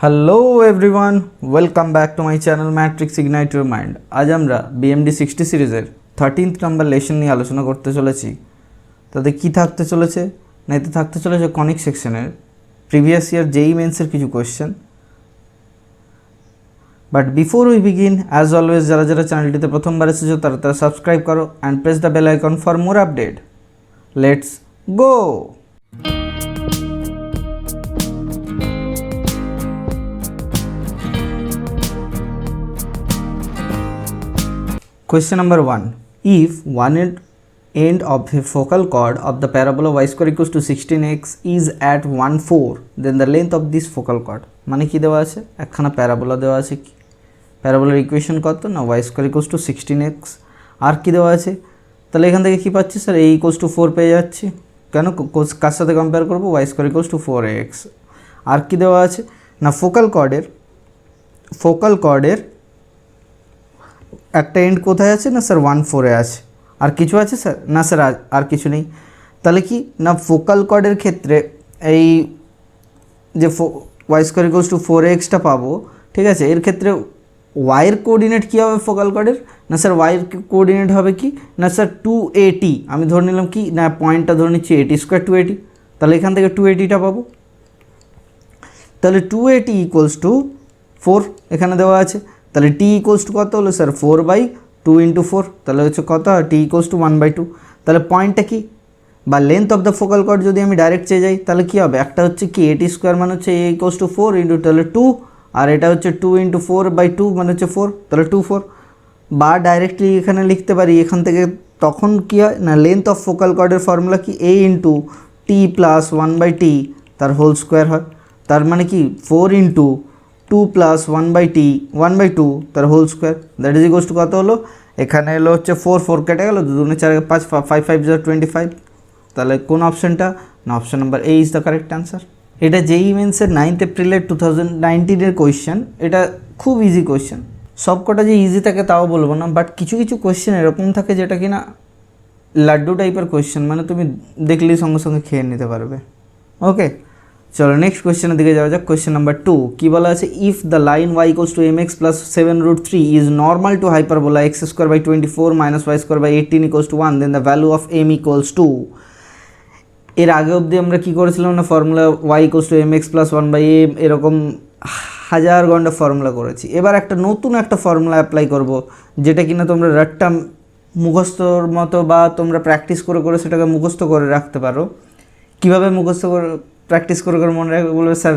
Hello everyone, welcome back to my channel matrix ignite your mind. আজ আমরা BMD 60 সিরিজের 13th number lesson নিয়ে আলোচনা করতে চলেছি। তাতে কি থাকতে চলেছে না, এতে থাকতে চলেছে কনিক সেকশনের প্রিভিয়াস ইয়ার JEE মেন্সের কিছু question. But before we begin, as always যারা যারা চ্যানেলটিতে প্রথমবার এসেছো তারা তারা সাবস্ক্রাইব করো and press the bell icon for more update. Let's go. Question number 1. If one end of the focal chord of the parabola y square equals to 16x is at 1,4, then the length of this focal chord মানে কি দেওয়া আছে, একখানা parabola দেওয়া আছে, কি প্যারাবোলার equation কত না y square equals to 16x, আর কি দেওয়া আছে, তাহলে এখান থেকে কি পাচ্ছি স্যার, a equals to 4 পেয়ে যাচ্ছি। কেন, কার সাথে কম্পেয়ার করবো, y square equals to 4x। আর কি দেওয়া আছে না, ফোকাল কর্ডের একটা এন্ড কোথায় আছে না স্যার 1,4 আছে। আর কিছু আছে স্যার না স্যার, আর কিছু নেই। তাহলে কি না, ফোকাল কর্ডের ক্ষেত্রে এই যে y স্কোয়ার ইকুয়ালস টু 4xটা পাবো, ঠিক আছে। এর ক্ষেত্রে ওয়াইয়ের কোঅর্ডিনেট কী হবে ফোকাল কর্ডের, না স্যার ওয়াইয়ের কোঅর্ডিনেট হবে কি না স্যার 280। আমি ধরে নিলাম কি না, পয়েন্টটা ধরে নিচ্ছি 80 স্কোয়ার 280, তাহলে এখান থেকে 280টা পাবো। তাহলে 280 ইকুয়ালস টু 4 এখানে দেওয়া আছে। তাহলে t ইকুয়ালস টু কত হলো স্যার, 4/2 ইন্টু 4, তাহলে হচ্ছে কত, t ইকুয়ালস টু 1/2। তাহলে পয়েন্টটা কি বা length of the focal chord যদি আমি ডাইরেক্ট চেয়ে যাই, তাহলে কী হবে, একটা হচ্ছে কি 80 স্কোয়ার মানে হচ্ছে a ইকুয়ালস টু 4 ইন্টু তাহলে 2, আর এটা হচ্ছে 2 ইন্টু 4/2 মানে হচ্ছে 4, তাহলে 2/4। বা ডাইরেক্টলি এখানে লিখতে পারি এখান থেকে, তখন কী হয় না, লেন্থ অফ ফোকাল কর্ডের ফর্মুলা কি a into t plus 1/t তার হোল স্কোয়ার হয়। তার মানে কি 4 ইন্টু 2 প্লাস 1/2 তার whole square, that is equals to কত হলো, এখানে এলো হচ্ছে 4 কেটে গেল, 2 4 5 5 5 0 25। তাহলে কোন অপশানটা না, option number A is the correct answer. এটা JEE মেন্সের 9th এপ্রিলের 2019 কোয়েশ্চেন। এটা খুব ইজি কোয়েশ্চেন, সব কটা যে ইজি থাকে তাও বলবো না, বাট কিছু কিছু কোয়েশ্চেন এরকম থাকে যেটা কি না লাড্ডু টাইপের কোয়েশ্চেন, মানে তুমি দেখলেই সঙ্গে সঙ্গে খেয়ে নিতে পারবে। ওকে, চলো নেক্সট কোয়েশ্চেনের দিকে যাওয়া যাক। কোয়েশ্চেন নাম্বার 2 কী বলা আছে, if the line y equals to mx plus 7√3 is normal to hyperbola x square by 24 minus y square by 18 equals to 1, then the value of m equals to. এর আগে অবধি আমরা কী করেছিলাম না, formula y equals to mx plus 1/a, এরকম হাজার ঘন্টা ফর্মুলা করেছি। এবার একটা নতুন একটা ফর্মুলা অ্যাপ্লাই করব, যেটা কিনা তোমরা রাটটা মুখস্থর মতো বা তোমরা প্র্যাকটিস করে করে সেটাকে মুখস্থ করে রাখতে পারো। কীভাবে মুখস্থ করে প্র্যাকটিস করে করে মনে রাখবে, বলবে স্যার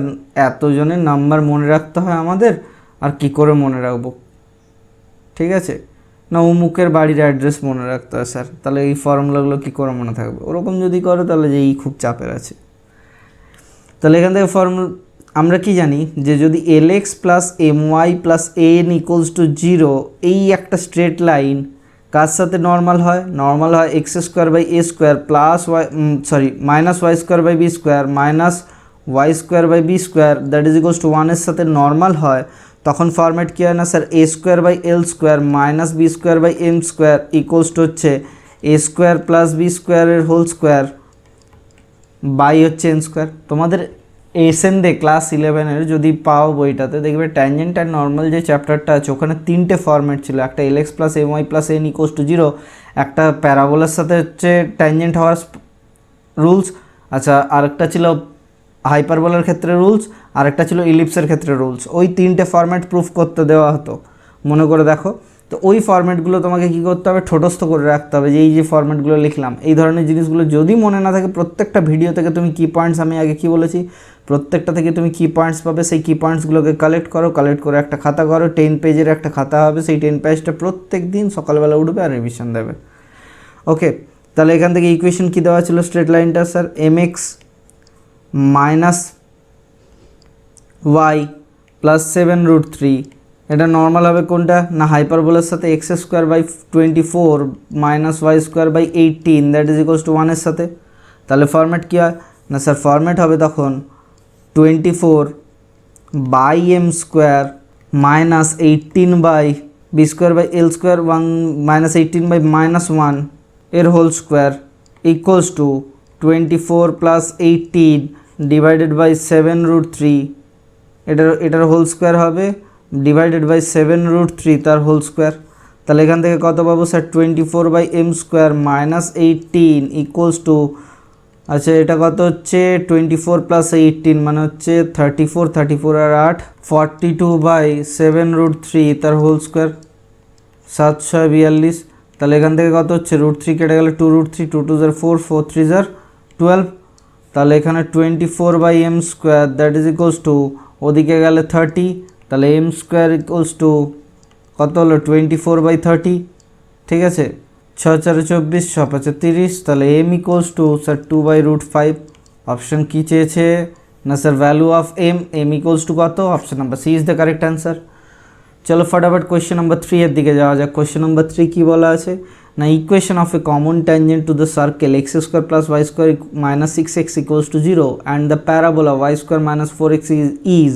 এতজনের নাম্বার মনে রাখতে হয় আমাদের, আর কি করে মনে রাখবো, ঠিক আছে না, অমুকের বাড়ির অ্যাড্রেস মনে রাখতে হয় স্যার, তাহলে এই ফর্মুলাগুলো কী করে মনে থাকবে, ওরকম যদি করো তাহলে যে খুব চাপের আছে। তাহলে এখান থেকে ফর্মুলা আমরা কি জানি, যে যদি lx plus my plus an equals to 0, এই একটা স্ট্রেট লাইন কার সাথে নর্মাল হয়, নর্মাল হয় x square by a square plus minus y square by b square minus y square by b square that is equals to 1 এর সাথে normal হয়, তখন format কী হয় না sir, a square by l square minus b square by m square equals to হচ্ছে a square plus b স্কোয়ারের whole square by হচ্ছে এন স্কোয়ার। তোমাদের এসএন দে ক্লাস 11-এর যদি পাও বইটাতে দেখবে ট্যানজেন্ট অ্যান্ড নর্মাল যে চ্যাপ্টারটা আছে ওখানে 3টে ফর্ম্যাট ছিল, একটা lx plus my plus n equals to 0, একটা প্যারাবোলার সাথে হচ্ছে ট্যানজেন্ট হওয়ার রুলস, আচ্ছা আরেকটা ছিল হাইপারবোলার ক্ষেত্রে রুলস, আরেকটা ছিল ইলিপসের ক্ষেত্রে রুলস। ওই 3টে ফর্ম্যাট প্রুফ করতে দেওয়া হতো, মনে করে দেখো। তো ওই ফর্ম্যাটগুলো তোমাকে কী করতে হবে, ঠোঁটস্থ করে রাখতে হবে, যে এই যে ফর্ম্যাটগুলো লিখলাম এই ধরনের জিনিসগুলো যদি মনে না থাকে, প্রত্যেকটা ভিডিও থেকে তুমি কি পয়েন্টস, আমি আগে কী বলেছি, প্রত্যেকটা থেকে তুমি কি পয়েন্টস পাবে, সেই কি পয়েন্টসগুলোকে কালেক্ট করে একটা খাতা করো, 10 পেজের একটা খাতা হবে, সেই 10 পেজটা প্রত্যেক দিন সকালবেলা উঠবে আর রিভিশন দেবে। ওকে, তাহলে এখান থেকে ইকুয়েশন কী দেওয়া ছিল স্ট্রেট লাইনটা sir, mx minus y plus 7√3, এটা নর্মাল হবে কোনটা না, হাইপারবোলার সাথে x square by 24 minus y square by 18 that is equals to 1 এর সাথে। তাহলে ফরম্যাট কী হয় না স্যার, ফরম্যাট হবে তখন 24 by m square minus 18 by b square by l square 1 minus 18 by minus 1 এর whole square equals to 24 plus 18 divided by 7√3 এটার হোল স্কোয়ার হবে ডিভাইডেড বাই 7√3 তার হোল স্কোয়ার। তাহলে এখান থেকে কত পাবো sir 24/m square minus 18 equals to, আচ্ছা এটা কত হচ্ছে 24 + 18 মানে হচ্ছে 34, 34 আর 8 42/7√3 তার হোল স্কোয়ার 742। তাহলে এখান থেকে কত হচ্ছে √3 কেটে গেলে 2√3, 2 2 4, 4 3 12। তাহলে এখানে 24/m square that is equals two ওদিকে গেলে 30, তাহলে m স্কোয়ার ইকুয়ালস টু কত হলো 24/30, ঠিক আছে 6 4 24, 6 5 30, তাহলে m equals to sir 2/5। Option কি চেয়েছে না sir value of m equals to কত, option number C is the correct answer. চলো ফটাফট কোয়েশ্চেন নাম্বার 3 এর দিকে যাওয়া যাক। কোয়েশ্চেন নাম্বার 3 কি বলা আছে না equation of a common tangent to the circle x² + y² - 6x = 0 and the parabola y² - 4x is,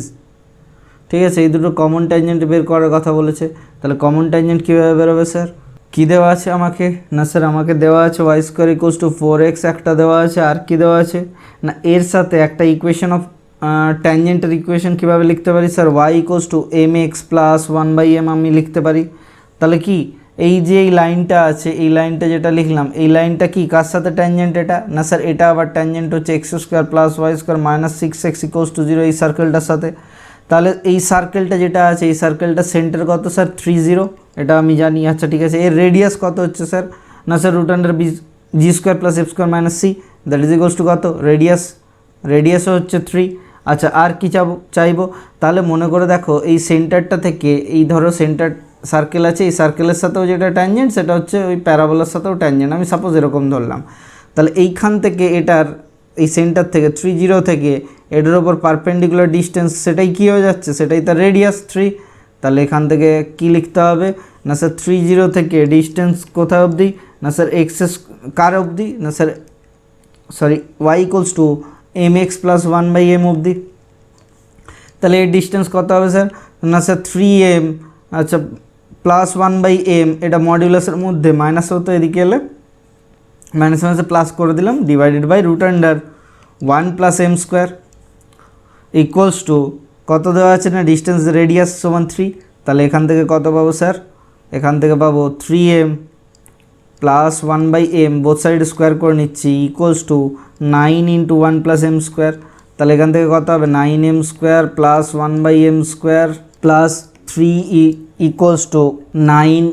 ঠিক আছে এই দুটো কমন ট্যানজেন্ট বের করার কথা বলেছে। তাহলে কমন ট্যানজেন্ট কীভাবে বেরোবে স্যার, কী দেওয়া আছে আমাকে না স্যার আমাকে দেওয়া আছে y² = 4x একটা দেওয়া আছে, আর কি দেওয়া আছে না এর সাথে একটা ইকুয়েশন অফ ট্যানজেন্টের ইকুয়েশন কীভাবে লিখতে পারি স্যার y = mx + 1/m আমি লিখতে পারি। তাহলে কি এই যে এই লাইনটা আছে এই লাইনটা যেটা লিখলাম এই লাইনটা কি কার সাথে ট্যানজেন্ট এটা না স্যার এটা আবার ট্যানজেন্ট হচ্ছে x² + y² - 6x = 0 এই সার্কেলটার সাথে। তাহলে এই সার্কেলটা যেটা আছে এই সার্কেলটা সেন্টার কত স্যার 30, এটা আমি জানি। আচ্ছা ঠিক আছে এর রেডিয়াস কত হচ্ছে স্যার না sir √g² + f² - c that is equals to কত রেডিয়াসও হচ্ছে 3। আচ্ছা আর কি চাইবো তাহলে মনে করে দেখো এই সেন্টারটা থেকে এই ধরো সেন্টার সার্কেল আছে এই সার্কেলের সাথেও যেটা ট্যানজেন্ট সেটা হচ্ছে ওই প্যারাবোলার সাথেও ট্যানজেন্ট, আমি সাপোজ এরকম ধরলাম। তাহলে এইখান থেকে এটার এই সেন্টার থেকে 30 থেকে এটার ওপর পারপেন্ডিকুলার ডিস্টেন্স সেটাই কী হয়ে যাচ্ছে সেটাই তার রেডিয়াস 3। তাহলে এখান থেকে কি লিখতে হবে না স্যার 30 থেকে ডিস্টেন্স কোথায় অবধি না স্যার এক্সেস কার অবধি না sir sorry y = mx + 1/m অবধি। তাহলে এর ডিস্টেন্স কত হবে স্যার না স্যার 3m, আচ্ছা + 1/m এটা মডিউলাসের মধ্যে মাইনাস হতো এদিকে এলে মাইনাস মাইনাসে প্লাস করে দিলাম divided by √1 + m² equals to কত দেওয়া আছে না ডিস্টেন্স রেডিয়াস সমান 3। তাহলে এখান থেকে কত পাবো স্যার এখান থেকে পাবো 3m + 1/m both side square করে নিচ্ছি ইকুয়ালস টু 9 × 1 + m²। তাহলে এখান থেকে কত হবে 9m² + 1/m² + 3 equals to 9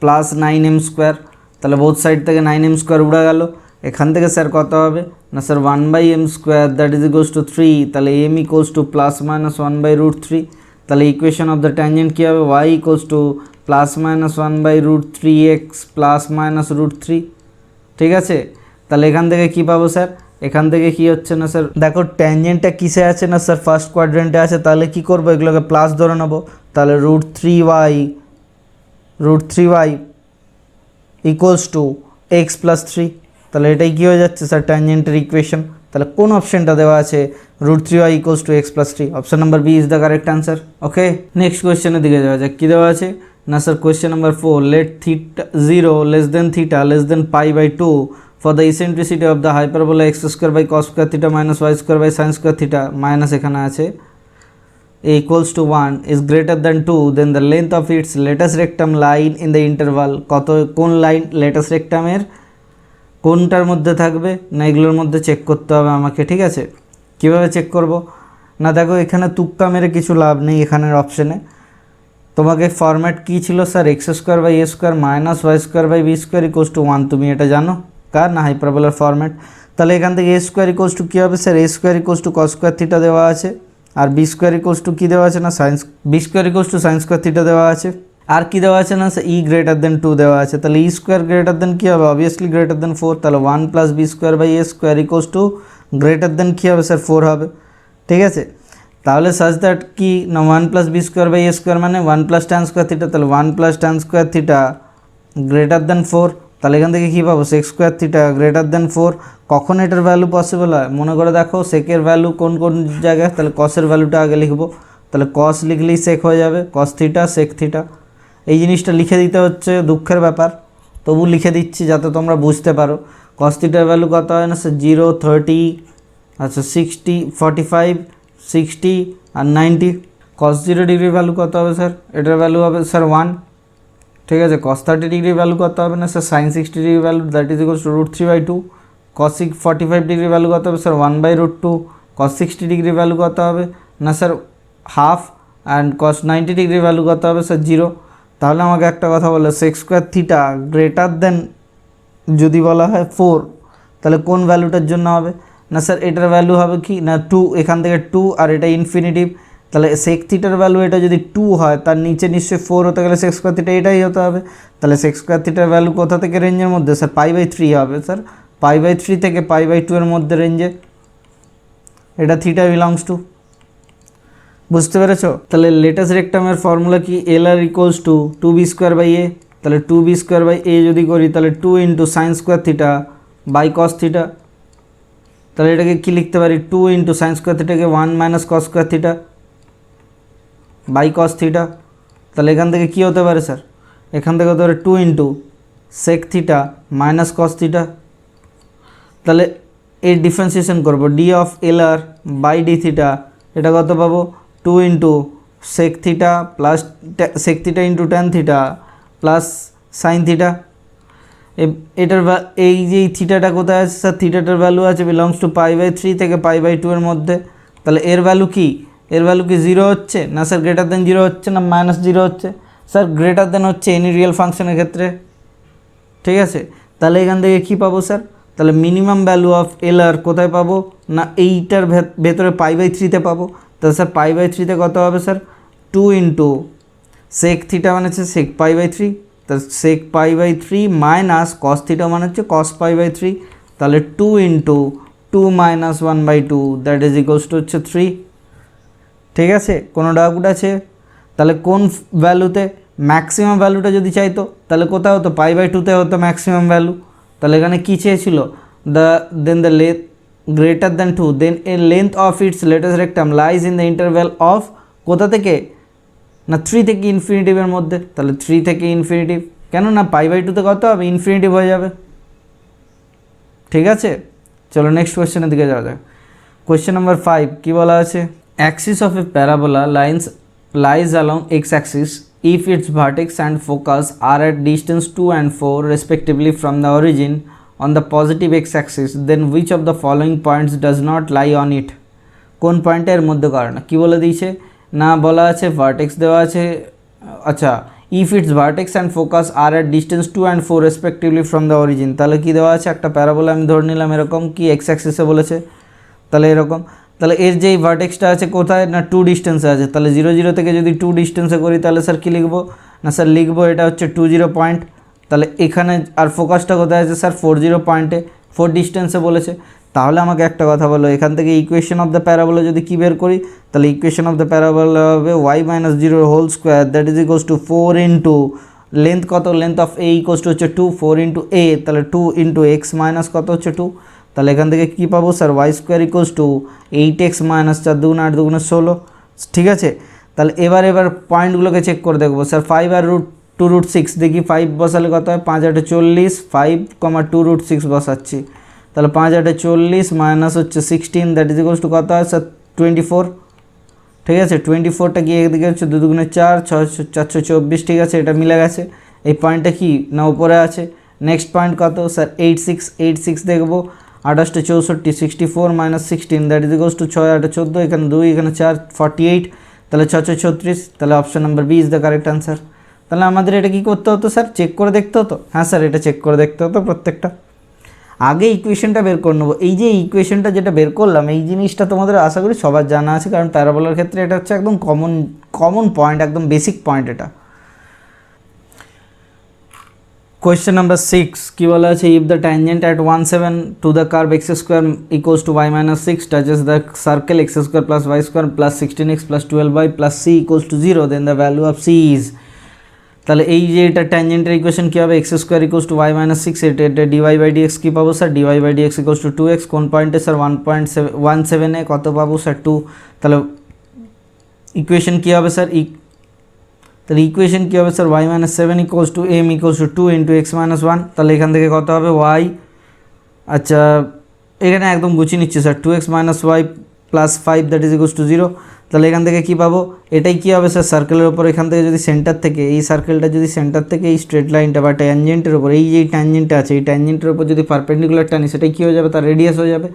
+ 9m²। তাহলে বোথ সাইড থেকে 9m² উড়ে গেল। এখান থেকে স্যার কত হবে না sir 1/m² that is equals two 3। তাহলে m = +-1/√3। তাহলে ইকুয়েশন অফ দ্য ট্যানজেন্ট কী হবে y = +-1/√3x +-√3, ঠিক আছে। তাহলে এখান থেকে কি পাবো স্যার এখান থেকে কি হচ্ছে না স্যার দেখো ট্যানজেন্টটা কিসে আছে না স্যার ফার্স্ট কোয়াড্রেন্টে আছে। তাহলে কি করব এগুলোকে প্লাস ধরে নেবো। তাহলে √3y ইকুয়ালস টু x + 3। তাহলে এটাই কী হয়ে যাচ্ছে স্যার ট্যানজেন্টের ইকুয়েশন। তাহলে কোন অপশনটা দেওয়া আছে √3y equals to x + 3, option number B is the correct answer. Okay next কোয়েশ্চেনের দিকে যাওয়া যাক। কী দেওয়া আছে না sir question number 4 let θ 0 θ π/2 for the eccentricity of the hyperbola x² / cos² θ - y² / sin² θ minus এখানে আছে a equals to 1 is greater than 2 then the length of its latus rectum line in the interval কত কোন line let us রেক্টামের কোনটার মধ্যে থাকবে না এগুলোর মধ্যে চেক করতে হবে আমাকে, ঠিক আছে। কিভাবে চেক করব না দেখো এখানে তুক্কা মেরে কিছু লাভ নেই। এখানের অপশনে তোমাকে ফরম্যাট কী ছিল sir x² / a² - y² / b² = 1, তুমি এটা জানো কার না হাইপারবোলার ফরম্যাট। তাহলে এখান থেকে a² = কী হবে স্যার a² = cos² θ দেওয়া আছে আর b² = কী দেওয়া আছে না b² = sin² θ দেওয়া আছে। আর কি দেওয়া আছে না e > 2 দেওয়া আছে। তাহলে e² > কী হবে অবভিয়াসলি > 4। তাহলে 1 + b² / a² = কী হবে স্যার 4 হবে, ঠিক আছে। তাহলে সাজ দ্যাট কি না 1 + b² / a² মানে 1 + tan² θ। তাহলে 1 + tan² θ > 4। তাহলে এখান থেকে কী পাবো sec² θ > 4। কখন এটার ভ্যালু পসিবল হয় মনে করে দেখো সেকের ভ্যালু কোন কোন জায়গায়। তাহলে কসের ভ্যালুটা আগে লিখবো। তাহলে কস লিখলেই সেক হয়ে যাবে cos θ sec θ। এই জিনিসটা লিখে দিতে হচ্ছে দুঃখের ব্যাপার, তবু লিখে দিচ্ছি যাতে তোমরা বুঝতে পারো। cos θ ভ্যালু কত হয় না স্যার 0 30 আচ্ছা 60 45 60 আর 90। cos 0 ডিগ্রির ভ্যালু কত হবে স্যার? এটার ভ্যালু হবে স্যার 1। ঠিক আছে, cos 30 ডিগ্রির ভ্যালু কত হবে না স্যার? sin 60 ডিগ্রির value that is equals two √3/2। cos 45 ডিগ্রির ভ্যালু কত হবে স্যার? 1/√2। cos 60 ডিগ্রির ভ্যালু কত হবে না স্যার? হাফ। অ্যান্ড cos 90 ডিগ্রির ভ্যালু কত হবে স্যার? 0। তাহলে আমাকে একটা কথা বলো, sec square theta greater than যদি বলা হয় 4, তাহলে কোন ভ্যালুটার জন্য হবে না স্যার? এটার ভ্যালু হবে কি না 2, এখান থেকে 2 আর এটা ইনফিনিটিভ, তাহলে sec থিটার ভ্যালু এটা যদি 2 হয় তার নিচে নিশ্চয়ই 4 হতে গেলে sec স্কোয়ার থিটা এটাই হতে হবে। তাহলে sec স্কোয়ার থিটার ভ্যালু কোথা থেকে রেঞ্জের মধ্যে স্যার? π/3 হবে স্যার, π/3 থেকে π/2 এর মধ্যে রেঞ্জে, এটা থিটা বিলংস টু। বুঝতে পেরেছো? তাহলে লেটেস্ট রেক্টামের ফর্মুলা কি? LR equals to 2b²/a। তাহলে 2b²/a যদি করি তাহলে 2 into sine square theta by cos theta. তাহলে এটাকে কি লিখতে পারি? 2 ইন্টু সাইন স্কোয়ার থিটাকে 1 minus cos square theta by cos theta. তাহলে এখান থেকে কী হতে পারে স্যার? এখান থেকে হতে পারে 2 into sec theta minus cos theta. তাহলে এর ডিফারেন্সিয়েশন করবো, d of LR by d theta, এটা কত পাবো? 2 into sec theta plus sec theta into tan theta plus sine theta. এটার এই যে থিটাটা কোথায় আছে স্যার? থিটাটার ভ্যালু আছে বিলংস টু π/3 থেকে π/2 এর মধ্যে। তাহলে এর ভ্যালু কি? এর ভ্যালু কি 0 হচ্ছে না স্যার? গ্রেটার দেন 0 হচ্ছে না -0 হচ্ছে স্যার? গ্রেটার দেন হচ্ছে এনি রিয়েল ফাংশনের ক্ষেত্রে। ঠিক আছে, তাহলে এখান থেকে কী পাবো স্যার? তাহলে মিনিমাম ভ্যালু অফ LR কোথায় পাবো না এইটার ভেতরে π/3-তে পাবো। তাহলে স্যার π/3-তে কত হবে স্যার? 2 ইন্টু সেক থিটা মানে হচ্ছে সেক π/3, তাহলে সেক π/3 মাইনাস কস থিটা মানে হচ্ছে কস π/3। তাহলে 2 into 2 minus 1/2 that is equals to হচ্ছে 3। ঠিক আছে, কোনো ডাউট আছে? তাহলে কোন ভ্যালুতে ম্যাক্সিমাম ভ্যালুটা যদি চাইতো তাহলে কোথায় হতো? π/2-তে হতো ম্যাক্সিমাম ভ্যালু। তাহলে এখানে কী চেয়েছিল? Then the length greater than 2, then a length of its latest rectum lies in the interval of কোথা থেকে না 3 থেকে ইনফিনিটিভের মধ্যে। তাহলে 3 থেকে ইনফিনিটিভ, কেন না π/2-তে কত হবে? ইনফিনিটিভ হয়ে যাবে। ঠিক আছে, চলো নেক্সট কোয়েশ্চেনের দিকে যাওয়া যাক। কোয়েশ্চেন নাম্বার 5 কী বলা আছে? Axis of A parabola lies along x-axis if its vertex and focus are at distance 2 and 4 respectively from the origin on the positive x-axis, then which of the following points does not lie on it? কোন পয়েন্টের মধ্যে করে না? কী বলে দিয়েছে না? বলা আছে ভার্টেক্স দেওয়া আছে, আচ্ছা, if its vertex and focus are at distance 2 and 4 respectively from the origin. তাহলে কী দেওয়া আছে? একটা প্যারাবোলা আমি ধরে নিলাম এরকম, কি এক্স অ্যাক্সিসে বলেছে, তাহলে এরকম। তাহলে এর যেই ভার্টেক্সটা আছে কোথায় না 2 ডিস্টেন্সে আছে। তাহলে 0 0 থেকে যদি 2 ডিস্টেন্সে করি তাহলে স্যার কী লিখবো না স্যার? লিখবো এটা হচ্ছে 2 0 পয়েন্ট। তাহলে এখানে আর ফোকাসটা কোথায় আছে স্যার? 4 0 পয়েন্টে, 4 ডিস্টেন্সে বলেছে। তাহলে আমাকে একটা কথা বলো, এখান থেকে ইকুয়েশন অফ দ্য প্যারাবোলা যদি কী বের করি তাহলে ইকুয়েশন অফ দ্য প্যারাবোলা হবে y-0 whole square that is equals to 4 into length কত? Length of a equals to হচ্ছে 2, 4 ইন্টু a, তাহলে 2 ইন্টু এক্স মাইনাস কত হচ্ছে 2। তাহলে এখান থেকে কী পাবো sir? y² equals to 8x minus 4 2 8 2 16। ঠিক আছে, তাহলে এবার পয়েন্টগুলোকে চেক করে দেখবো স্যার। 5 আর √2√6 দেখি 5 বসালে কত হয়? 5 8 40, 5, 2√6 বসাচ্ছি, তাহলে 5 8 40 মাইনাস হচ্ছে 16 দ্যাট ইজ ইকুয়ালস টু কত হয় স্যার? 24। ঠিক আছে, 24টা কি এদিকে হচ্ছে 2 2 4 424। ঠিক আছে, এটা মিলে গেছে। এই পয়েন্টটা কি না উপরে আছে। নেক্সট পয়েন্ট কত স্যার? 86 দেখবো। 28 64, 64 minus 16 that is equals two 6 8 14, এখানে 2 এখানে 4 48, তাহলে 6 36। তাহলে option number B is the correct answer. তাহলে আমাদের এটা কী করতে হতো স্যার? চেক করে দেখতে হতো। হ্যাঁ স্যার, এটা চেক করে দেখতে হতো প্রত্যেকটা। আগে ইকুয়েশনটা বের করে নেবো। এই যে ইকুয়েশনটা যেটা বের করলাম এই জিনিসটা তোমাদের আশা করি সবার জানা আছে, কারণ প্যারাবোলার ক্ষেত্রে এটা হচ্ছে একদম কমন পয়েন্ট, একদম বেসিক পয়েন্ট এটা। কোয়েশ্চেন নাম্বার 6 কী বলা আছে? If the tangent at 1 7 to the curve x² equals to y-6 touches the circle x² plus y² plus 16x plus 12y plus c equals to 0, then the value of c is. তাহলে এই যে এটা ট্যানজেন্টের equation কী হবে? x² equals to y-6, এটা dy/dx কী পাবো sir? dy/dx equals to 2x। কোন পয়েন্টে sir? 1.17 কত পাবো স্যার? 2। তাহলে ইকুয়েশন কী হবে স্যার? তাহলে ইকুয়েশন কী হবে sir? y-7 equals to m equals to 2 into x-1। তাহলে এখান থেকে কত হবে? y, আচ্ছা এখানে একদম গুছিয়ে নিচ্ছি sir, 2x - y plus 5 that is equals to 0। তাহলে এখান থেকে কী পাবো, এটাই কী হবে স্যার সার্কেলের ওপর, এখান থেকে যদি সেন্টার থেকে এই সার্কেলটা যদি সেন্টার থেকে এই স্ট্রেট লাইনটা বা ট্যানজেন্টের ওপর এই যে ট্যানজেন্টটা আছে এই ট্যানজেন্টের ওপর যদি পারপেন্ডিকুলার টানি সেটাই কী হয়ে যাবে, তার রেডিয়াস হয়ে যাবে।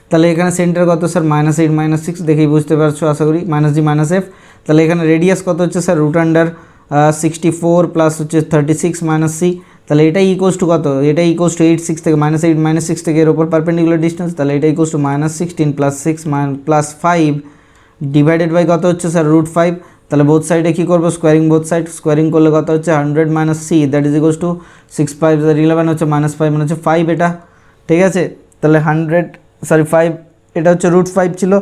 তাহলে এখানে সেন্টার কত স্যার -8 -6, দেখেই বুঝতে পারছো আশা করি, -g -f। তাহলে এখানে রেডিয়াস কত হচ্ছে স্যার √64 প্লাস হচ্ছে 36 - c। তাহলে এটাই ইকুয়ালস টু কত, এটাই ইকুয়ালস টু 8 6 থেকে -8 -6 থেকে এর ওপর পারপেন্ডিকুলার ডিস্টেন্স। তাহলে এটা equals to -16 plus 6 plus 5 divided by কত হচ্ছে স্যার √5। তাহলে বোথ সাইডে কী করবো, স্কোয়ারিং বোথ সাইড, স্কোয়ারিং করলে কত হচ্ছে 100 - c that is equals two 6 5 11 হচ্ছে -5 মানে হচ্ছে 5 এটা, ঠিক আছে। তাহলে 5 এটা হচ্ছে √5 ছিল,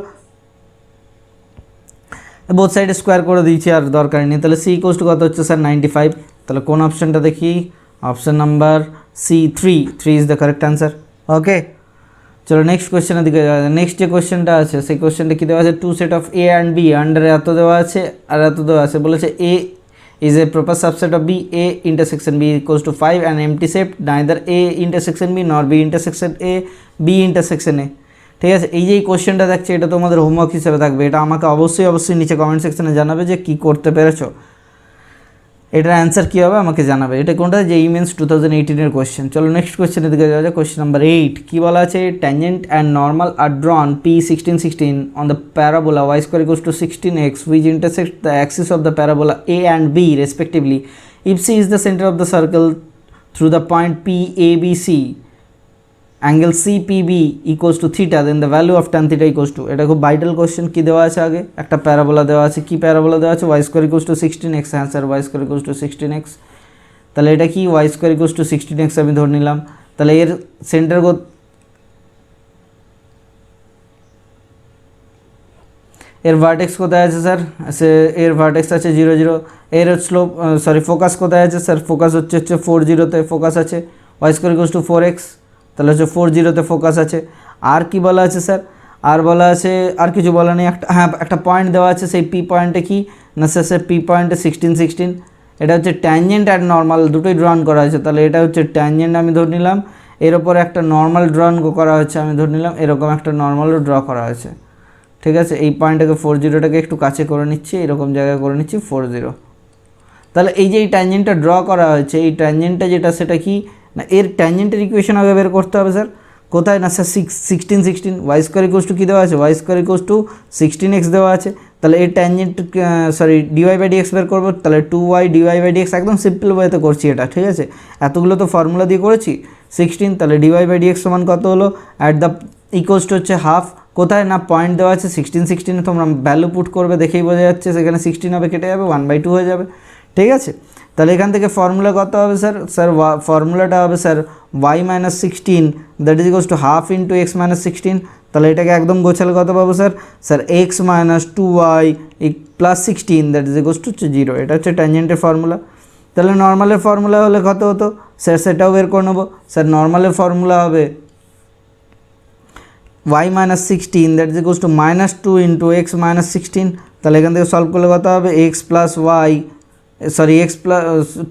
বোথ সাইডে স্কোয়ার করে দিয়েছি আর দরকার নেই। তাহলে সি ইকুয়ালস টু কত হচ্ছে স্যার 95। তাহলে কোন অপশানটা দেখি, option number C3 is the correct answer. Okay, চলো নেক্সট কোয়েশ্চেনের দিকে যাওয়া যায়। নেক্সট যে কোয়েশ্চেনটা আছে সেই কোয়েশ্চেনটা কী দেওয়া আছে, 2 set of A and B আন্ডারে এত দেওয়া আছে আর এত দেওয়া আছে, বলেছে A is a proper subset of B, A intersection B equals to 5 and empty set neither A intersection B nor B intersection A, B intersection A। ঠিক আছে, এই যে এই কোয়েশ্চেনটা দেখছে এটা তোমাদের হোমওয়ার্ক হিসেবে থাকবে, এটা আমাকে অবশ্যই নিচে কমেন্ট সেকশনে জানাবে যে কী করতে পেরেছো, এটার অ্যান্সার কী হবে আমাকে জানাবে। এটা কোনটা, যে মেন্স 2018 কোয়েশ্চেন। চলো নেক্সট কোয়েশ্চেনের দিকে যাওয়া যায়। কোয়েশ্চেন নাম্বার 8 কী বলা আছে, tangent and normal are drawn P16 16 on the parabola y square equals to 16x which intersect the axis of the parabola A and B respectively if C is the center of the circle through the point PABC angle CPB equals to theta then the value of tan theta equals to. এটা খুব vital question. কী দেওয়া আছে, আগে একটা parabola দেওয়া আছে, কী parabola দেওয়া আছে, y square equals to 16x, হ্যাঁ sir y square equals to 16x। তাহলে এটা কি, y square equals to 16x আমি ধরে নিলাম। তাহলে এর সেন্টার এর ভার্টেক্স কোথায় আছে স্যার, এর ভার্টেক্স আছে 0 0। এর স্লোপ ফোকাস কোথায় আছে স্যার, ফোকাস হচ্ছে 4 0-তে ফোকাস আছে, y square equals two 4x। তাহলে হচ্ছে 4 0-তে ফোকাস আছে। আর কি বলা আছে স্যার, আর বলা আছে, আর কিছু বলা নেই, একটা পয়েন্ট দেওয়া আছে, সেই পি পয়েন্টে কি না স্যার পি পয়েন্টে 16 16। এটা হচ্ছে ট্যানজেন্ট আর নর্মাল দুটোই ড্রন করা হয়েছে। তাহলে এটা হচ্ছে ট্যানজেন্ট আমি ধরে নিলাম, এর ওপরে একটা নর্মাল ড্রন করা হচ্ছে আমি ধরে নিলাম, এরকম একটা নর্মালও ড্র করা হয়েছে, ঠিক আছে। এই পয়েন্টটাকে 4 0টাকে একটু কাছে করে নিচ্ছি, এরকম জায়গায় করে নিচ্ছি 4 0। তাহলে এই যে এই ট্যানজেন্টটা ড্র করা হয়েছে, এই ট্যানজেন্টটা যেটা সেটা কি না, এর ট্যানজেন্টের ইকুয়েশন আগে বের করতে হবে স্যার, কোথায় না sir 16 16 y square equals to কী দেওয়া আছে, y square equals to 16x দেওয়া আছে। তাহলে এর ট্যানজেন্ট dy/dx বের করবো, তাহলে 2y dy/dx, একদম সিম্পল ওয়েতে করছি এটা, ঠিক আছে। এতগুলো তো ফর্মুলা দিয়ে করেছি। 16 তাহলে dy/dx সমান কত হলো, অ্যাট দ্য ইকুয়ালস টু হচ্ছে হাফ, কোথায় না পয়েন্ট দেওয়া আছে 16 16, তোমরা ভ্যালু পুট করবে দেখেই বোঝা যাচ্ছে, সেখানে 16 হবে, কেটে যাবে, 1/2 হয়ে যাবে, ঠিক আছে। তাহলে এখান থেকে ফর্মুলা কত হবে স্যার, ফর্মুলাটা হবে sir y - 16 that is equals to half into x - 16। তাহলে এটাকে একদম গোছালে কত পাবো sir, x - 2y plus 16 that is equals to 0। এটা হচ্ছে ট্যানজেন্টের ফর্মুলা। তাহলে নর্মালের ফর্মুলা হলে কত হতো স্যার, সেটাও বের করে নেবো স্যার। নর্মালের ফর্মুলা হবে y - 16 that is equals to -2 into x - 16। তাহলে এখান থেকে সলভ করলে কত হবে, x plus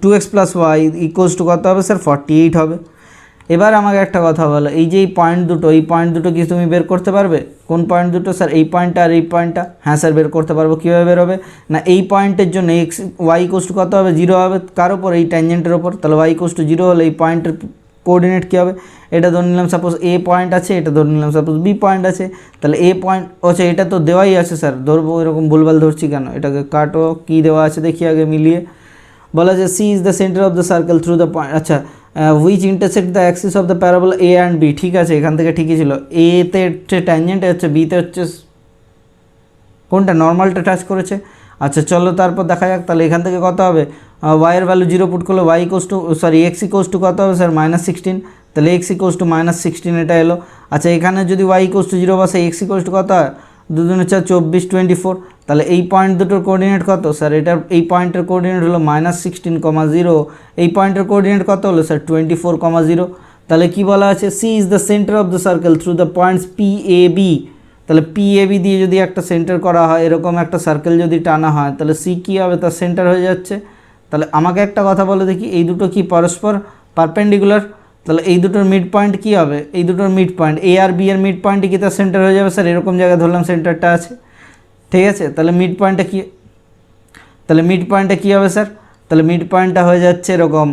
2x plus y equals to কত হবে স্যার, 48 হবে। এবার আমাকে একটা কথা বলো, এই যে এই পয়েন্ট দুটো কি তুমি বের করতে পারবে? কোন পয়েন্ট দুটো স্যার, এই পয়েন্টটা আর এই পয়েন্টটা? হ্যাঁ স্যার বের করতে পারবো। কীভাবে বের হবে না, এই পয়েন্টের জন্য y ইকুয়ালস টু কত হবে, 0 হবে, কার ওপর, এই ট্যানজেন্টের ওপর। তাহলে y ইকুয়ালস টু 0 হলে এই পয়েন্টের কোঅর্ডিনেট কী হবে, এটা ধরে নিলাম সাপোজ A পয়েন্ট আছে, এটা ধরে নিলাম সাপোজ B পয়েন্ট আছে। তাহলে A পয়েন্ট, আচ্ছা এটা তো দেওয়াই আছে স্যার, ধরবো এরকম ভুলভাল ধরছি কেন, এটাকে কাটো, কী দেওয়া আছে দেখি আগে মিলিয়ে। বলা যে C is the center of the circle through the point, আচ্ছা which intersect the axis of the parabola A and B, ঠিক আছে, এখান থেকে ঠিকই ছিল। A তে হচ্ছে ট্যানজেন্ট হচ্ছে, B তে হচ্ছে কোনটা, নর্মালটা টাচ করেছে। আচ্ছা চলো তারপর দেখা যাক, তাহলে এখান থেকে কত হবে, y এর ভ্যালু 0 পুট করলে y equals to x equals to কত হবে স্যার, -16। তাহলে x ইকুয়ালস টু -16 এটা এলো। আচ্ছা এখানে যদি y ইকুয়ালস টু 0 বসে, x ইকুয়ালস টু কত হয়, 2 2 4 24 24। তাহলে এই পয়েন্ট দুটোর কোঅর্ডিনেট কত স্যার, এটার এই পয়েন্টের কোঅর্ডিনেট হলো -16, 0, এই পয়েন্টের কোঅর্ডিনেট কত হলো স্যার, 24, 0। তাহলে কি বলা আছে, C is the center of the circle through the points PAB। তাহলে PAB দিয়ে যদি একটা সেন্টার করা হয়, এরকম একটা সার্কেল যদি টানা হয়, তাহলে C কী হবে, তার সেন্টার হয়ে যাচ্ছে। তাহলে আমাকে একটা কথা বলে দেখি, এই দুটো কি পরস্পর পারপেন্ডিকুলার? তাহলে এই দুটোর মিড পয়েন্ট কী হবে, এই দুটোর মিড পয়েন্ট এ আর বি এর মিড পয়েন্টই কি তার সেন্টার হয়ে যাবে স্যার, এরকম জায়গায় ধরলাম সেন্টারটা আছে, ঠিক আছে। তাহলে মিড পয়েন্টটা কী, তাহলে মিড পয়েন্টটা কী হবে স্যার, তাহলে মিড পয়েন্টটা হয়ে যাচ্ছে এরকম,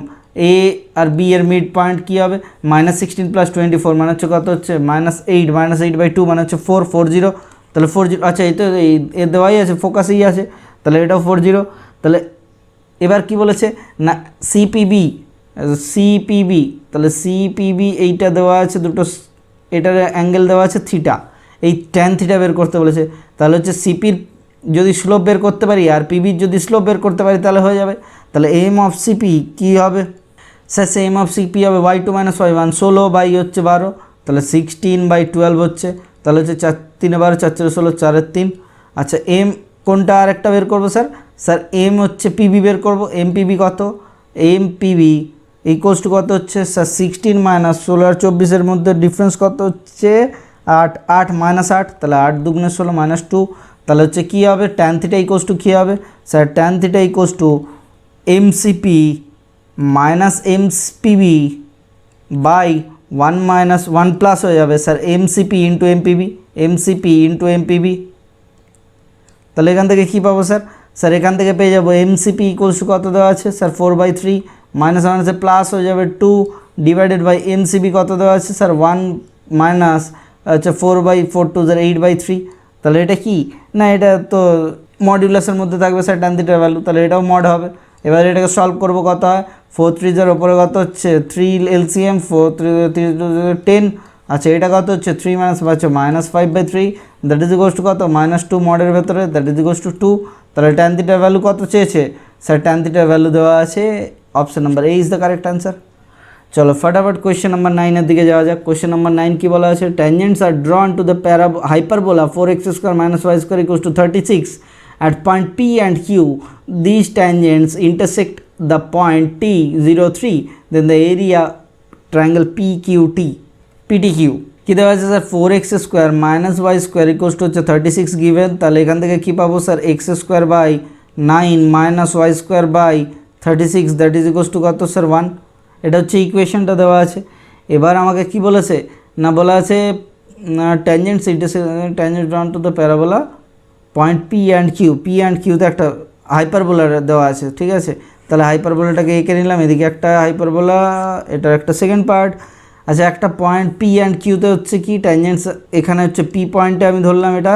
এ আর বি এর মিড পয়েন্ট কী হবে, -16 + 24 মানে হচ্ছে কত হচ্ছে -8, -8/2 মানে হচ্ছে 440, তাহলে 40, আচ্ছা এই তো এ দেওয়াই আছে, ফোকাসেই আছে, তাহলে এটাও 40। তাহলে এবার কি বলেছে না সিপিবি, সিপিবি, তাহলে সিপিবি এইটা দেওয়া আছে দুটো, এটার অ্যাঙ্গেল দেওয়া আছে থিটা, এই tan থিটা বের করতে বলেছে। তাহলে হচ্ছে সিপির যদি স্লোপ বের করতে পারি আর পিবির যদি স্লোপ বের করতে পারি তাহলে হয়ে যাবে। তাহলে এম অফ সিপি কী হবে স্যার, এম অফ সিপি হবে y2 - y1, 16/12, তাহলে 16/12 হচ্ছে, তাহলে হচ্ছে 4 3 12 4 4 16, 4 3। আচ্ছা এম কোনটা আর একটা বের করবো স্যার, স্যার এম হচ্ছে পিবি বের করবো, এম পিবি কত, এম পিবি ইকুয়ালস টু কত হচ্ছে স্যার 16 - 16 আর 24 মধ্যে ডিফারেন্স কত হচ্ছে 8, 8 - 8, তাহলে 8 × 2 = 16 -2, তাহলে হচ্ছে কী হবে tan থিটা ইকুয়ালস টু কী হবে sir, tan theta equals to MCP minus MPB by 1 - 1 plus হয়ে যাবে sir MCP into MPB, MCP into MPB. তাহলে এখান থেকে কী পাবো স্যার, স্যার এখান থেকে পেয়ে যাবো এমসিপি ইকুয়ালস টু কত দেওয়া আছে স্যার 4/3, মাইনাস মাইনাসে প্লাস হয়ে যাবে 2 ডিভাইডেড বাই এমসিবি কত দেওয়া আছে স্যার 1 মাইনাস আচ্ছা 4/4 2 8/3। তাহলে এটা কি না, এটা তো মডিউলাসের মধ্যে থাকবে স্যার tan থিটার ভ্যালু, তাহলে এটাও মড হবে। এবার এটাকে সলভ করবো, কত হয় 4 3 এর ওপরে কত হচ্ছে 3 LCM 4 3 10, আচ্ছা এটা কত হচ্ছে 3 মাইনাস আচ্ছা -5/3, দ্যাট ইজ ইকুয়ালস টু কত -2 মডের ভেতরে, দ্যাট ইজ ইকুয়ালস টু 2। তাহলে tan থিটার ভ্যালু কত চেয়েছে স্যার, tan থিটার ভ্যালু দেওয়া আছে option number A is the correct answer. চলো ফটাফট কোয়েশ্চেন নাম্বার 9 এর দিকে যাওয়া যাক। কোয়েশ্চেন নাম্বার 9 কি বলা আছে, tangents are drawn to the hyperbola 4x² - y² = 36 at point P and Q. These tangents intersect the point T 0 3, then the area triangle PQT PTQ কি দেওয়া আছে স্যার 4x² - y² = হচ্ছে 36 গিভেন। তাহলে এখান থেকে কি পাবো sir x² / 9 - y² / 36, that is equals to কত স্যার 1। এটা হচ্ছে ইকুয়েশনটা দেওয়া আছে। এবার আমাকে কি বলেছে না, বলা আছে tangents tangent drawn to the parabola point P and কিউতে একটা হাইপারবোলা দেওয়া আছে, ঠিক আছে। তাহলে হাইপারবোলাটাকে এঁকে নিলাম, এদিকে একটা হাইপারবোলা, এটার একটা সেকেন্ড পার্ট। আচ্ছা একটা পয়েন্ট পি অ্যান্ড কিউতে হচ্ছে কি ট্যানজেন্টস, এখানে হচ্ছে পি পয়েন্টে আমি ধরলাম এটা,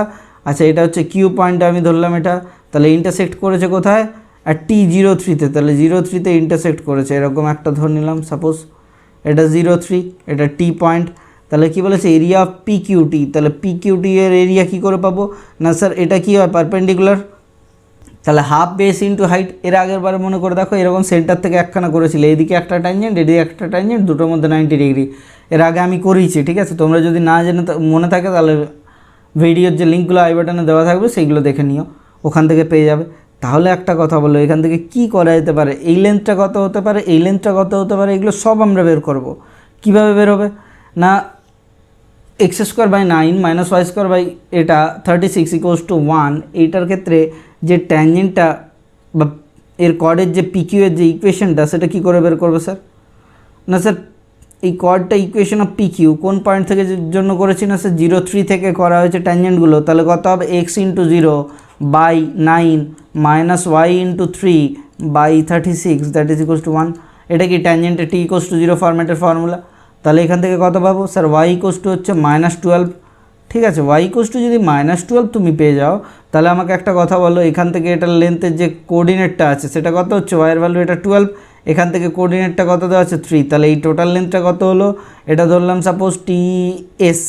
আচ্ছা এটা হচ্ছে কিউ পয়েন্টে আমি ধরলাম এটা, তাহলে ইন্টারসেক্ট করেছে কোথায় আর T 0 3-তে, তাহলে 0 3-তে ইন্টারসেক্ট করেছে, এরকম একটা ধরে নিলাম সাপোজ এটা 0 3, এটা টি পয়েন্ট। তাহলে কি বলেছে এরিয়া অফ PQT, তাহলে PQT এর এরিয়া কি করে পাবো না স্যার, এটা কি হয় পারপেন্ডিকুলার, তাহলে হাফ বেস ইন্টু হাইট। এর আগের বারে মনে করে দেখো এরকম সেন্টার থেকে একখানা করেছিল, এদিকে একটা ট্যানজেন্ট এদিকে একটা ট্যানজেন্ট, দুটোর মধ্যে 90 ডিগ্রি, এর আগে আমি করিয়েছি, ঠিক আছে। তোমরা যদি না জেনে মনে থাকে তাহলে ভিডিওর যে লিঙ্কগুলো আই বাটনে দেওয়া থাকবে সেইগুলো দেখে নিও, ওখান থেকে পেয়ে যাবে। তাহলে একটা কথা বলো, এখান থেকে কি করা যেতে পারে, এই লেন্থটা কত হতে পারে, এই লেন্থটা কত হতে পারে, এগুলো সব আমরা বের করব। কিভাবে বের হবে না, x² / 9 - y² এটা 36 = 1, এইটার ক্ষেত্রে যে ট্যানজেন্টটা বা এর কর্ডের যে PQ এর যে ইকুয়েশনটা সেটা কি করে বের করবে স্যার না, স্যার এই কর্ডটা ইকুয়েশন অফ PQ কোন পয়েন্ট থেকে জন্য করেছি না স্যার 0 3 থেকে করা হয়েছে ট্যানজেন্টগুলো, তাহলে কত হবে x × 0 / 9 - y × 3 / 36, that is equals to 1। এটা কি ট্যানজেন্টে T = 0 ফরম্যাটের ফর্মুলা। তাহলে এখান থেকে কত পাবো স্যার y = হচ্ছে -12, ঠিক আছে। y = যদি -12 তুমি পেয়ে যাও, তাহলে আমাকে একটা কথা বলো, এখান থেকে এটার লেন্থের যে কোঅর্ডিনেটটা আছে সেটা কত হচ্ছে, y এর ভ্যালু এটা 12, এখান থেকে কোঅর্ডিনেটটা কত দেওয়া আছে 3, তাহলে এই টোটাল লেন্থটা কত হলো, এটা ধরলাম সাপোজ TS,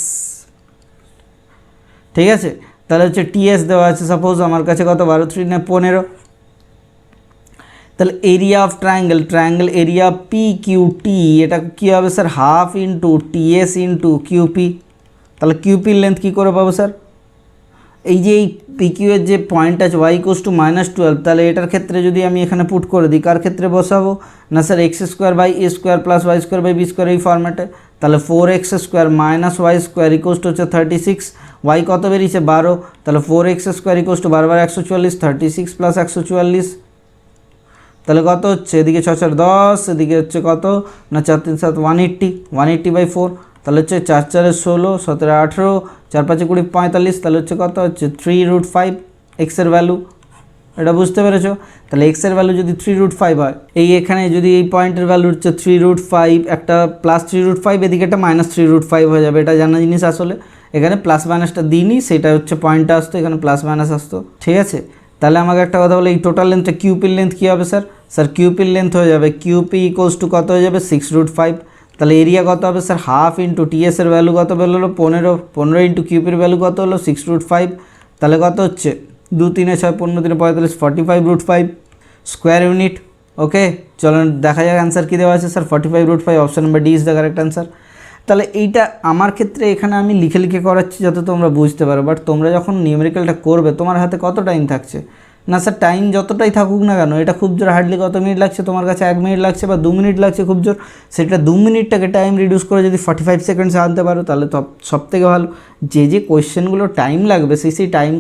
ঠিক আছে। তাহলে হচ্ছে TS দেওয়া আছে সাপোজ আমার কাছে কত 12 3 15, তাহলে area of triangle area PQT এটা কী হবে sir half into TS into QP। তাহলে QPর লেন্থ কী করে পাবো স্যার, এই যে এই PQ এর যে পয়েন্ট আছে y = -12, তাহলে এটার ক্ষেত্রে যদি আমি এখানে পুট করে দিই, কার ক্ষেত্রে বসাবো না sir x² / a² + y² / b² এই ফরম্যাটে। তাহলে 4x² - y² হচ্ছে 36, y কত বেরিয়েছে 12, তাহলে 4x² = 12 × 144, 36 + 144, তাহলে কত হচ্ছে, এদিকে 6 4 10, এদিকে হচ্ছে কত না 4 3 7 180, 180/4, তাহলে হচ্ছে 4 4 16, 17 18, 4 5 20 45, তাহলে হচ্ছে কত হচ্ছে 3√5 এক্সের ভ্যালু। এটা বুঝতে পেরেছো? তাহলে এক্সের ভ্যালু যদি 3√5 হয়, এই এখানে যদি এই পয়েন্টের ভ্যালু হচ্ছে 3√5, একটা প্লাস 3√5, এদিকে একটা মাইনাস 3√5 হয়ে যাবে, এটা জানা জিনিস। আসলে এখানে প্লাস মাইনাসটা দিইনি, সেটা হচ্ছে পয়েন্টটা আসতো, এখানে প্লাস মাইনাস আসতো, ঠিক আছে। তাহলে আমাকে একটা কথা বলে, এই টোটাল লেন্থটা কিউপির লেন্থ কী হবে স্যার? স্যার কিউপির লেন্থ হয়ে যাবে কিউপি ইকুয়ালস টু কত হয়ে যাবে 6√5। তাহলে এরিয়া কত হবে স্যার? হাফ ইন্টু টিএসের ভ্যালু কত বেরোলো 15, 15 ইন্টু কিউপির ভ্যালু কত হলো 6√5, তাহলে কত হচ্ছে 2 3 6 15 3 45, 45√5 স্কোয়ার ইউনিট। ওকে, চলো দেখা যাক অ্যান্সার কী দেওয়া আছে sir. 45√5, option number D is the correct answer. তাহলে এইটা আমার ক্ষেত্রে এখানে আমি লিখে লিখে করাচ্ছি যাতে তোমরা বুঝতে পারো, বাট তোমরা যখন নিউমেরিক্যালটা করবে তোমার হাতে কত টাইম থাকছে? না স্যার, টাইম যতটাই থাকুক না কেন, এটা খুব জোর হার্ডলি কত মিনিট লাগছে তোমার কাছে? 1 মিনিট লাগছে বা 2 মিনিট লাগছে খুব জোর, সেটা 2 মিনিটটাকে টাইম রিডিউস করে যদি 45 সেকেন্ডসে আনতে পারো তাহলে তো সবথেকে ভালো। যে কোয়েশ্চেনগুলো টাইম লাগবে সেই টাইম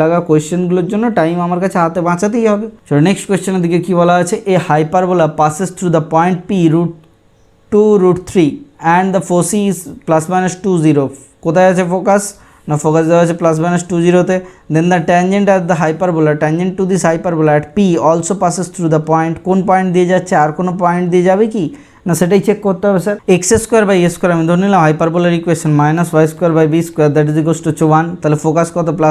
লাগা কোয়েশ্চেনগুলোর জন্য টাইম আমার কাছে হাতে বাঁচাতেই হবে। চলো নেক্সট কোয়েশ্চেনের দিকে কী বলা আছে, a hyperbola passes through the point P √2√3 and the foci is +-2 0। কোথায় আছে ফোকাস? না ফোকাস দেওয়া আছে +-2 0-তে। Then the tangent at the hyperbola, tangent to this hyperbola at P also passes through the point. কোন পয়েন্ট দিয়ে যাচ্ছে? আর কোনো পয়েন্ট দিয়ে যাবে কি না সেটাই চেক করতে হবে স্যার। x² আমি ধরে নিলাম হাইপারবোলার equation -y² that is equals to 1। তাহলে ফোকাস কত? +-a,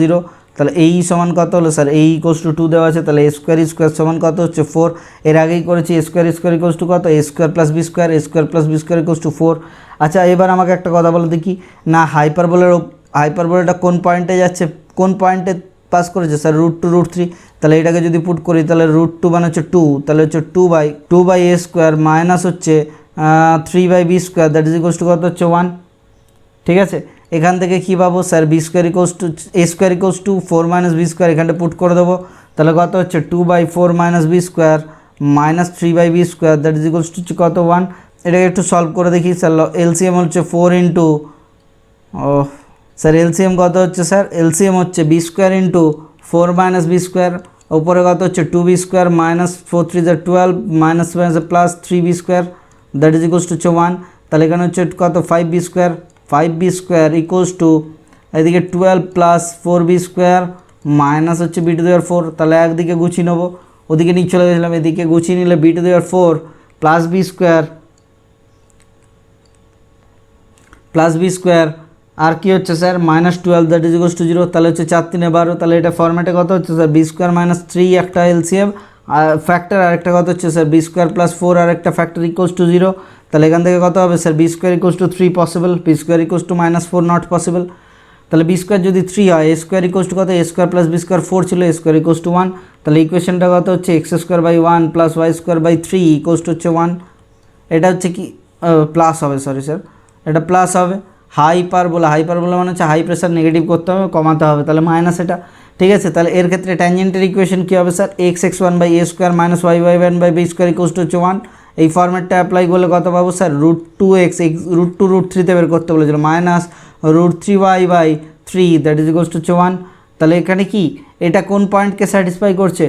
0। তাহলে এই সমান কত হলো স্যার? a = 2 দেওয়া আছে, তাহলে a² সমান কত হচ্ছে 4। এর আগেই করেছি a² কত? a² + b², a² + b² = 4। আচ্ছা, এবার আমাকে একটা কথা বলো দেখি, না হাইপারবোলাটা কোন পয়েন্টে যাচ্ছে, কোন পয়েন্টে পাস করেছে স্যার? √2√3। তাহলে এটাকে যদি পুট করি তাহলে √2 মানে হচ্ছে 2, তাহলে হচ্ছে 2/a² মাইনাস হচ্ছে 3/b² that is equals to কত হচ্ছে 1। ঠিক আছে, এখান থেকে কী পাবো স্যার? a² = 4 - b², এখানটা পুট করে দেবো, তাহলে কত হচ্ছে 2/4 - b² minus 3/b² that is equals to কত 1। এটাকে একটু সলভ করে দেখি স্যার। এলসিএম হচ্ছে 4 ইন্টু স্যার এলসিএম কত হচ্ছে স্যার? এলসিএম হচ্ছে b² ইন্টু 4 - b², উপরে কত হচ্ছে 2b² minus 4 3 12 minus plus 3b² that is equals to 1। তাহলে এখানে হচ্ছে কত 5b² ইকুয়ালস টু এদিকে 12 + 4b² মাইনাস হচ্ছে b⁴। তাহলে একদিকে গুছিয়ে নেবো, ওদিকে নিয়ে চলে গেছিলাম, এদিকে গুছিয়ে নিলে b⁴ প্লাস b² আর কি হচ্ছে sir? -12 that is equals to 0। তাহলে হচ্ছে 4 3 12, তাহলে এটা ফরম্যাটে কত হচ্ছে স্যার? b² - 3 একটা এলসিএম আর ফ্যাক্টর, আর একটা কত হচ্ছে স্যার b² + 4 আর একটা ফ্যাক্টর ইকুয়ালস টু 0। তাহলে এখান থেকে কত হবে sir? b² = 3 possible, b² = -4 not possible. তাহলে b² যদি 3 হয়, a² = কত? a² + b² 4 ছিল, a² = 1। তাহলে ইকুয়েশনটা কত হচ্ছে? x²/1 + y²/3 হচ্ছে 1। এটা হচ্ছে কি প্লাস হবে, সরি স্যার এটা প্লাস হবে। হাইপারবোলা মানে হচ্ছে হাই প্রেসার, নেগেটিভ করতে হবে, কমাতে হবে, তাহলে মাইনাস এটা। ঠিক আছে, তাহলে এর ক্ষেত্রে ট্যানজেন্টের ইকুয়েশন কী হবে স্যার? x(1/a² - y(1/b²) হচ্ছে 1। এই ফরম্যাটটা অ্যাপ্লাই করলে কত পাবো স্যার? √2x √2√3 বের করতে বলেছিল, minus √3y/3 that is equals to 1। তাহলে এখানে কি এটা কোন পয়েন্টকে স্যাটিসফাই করছে?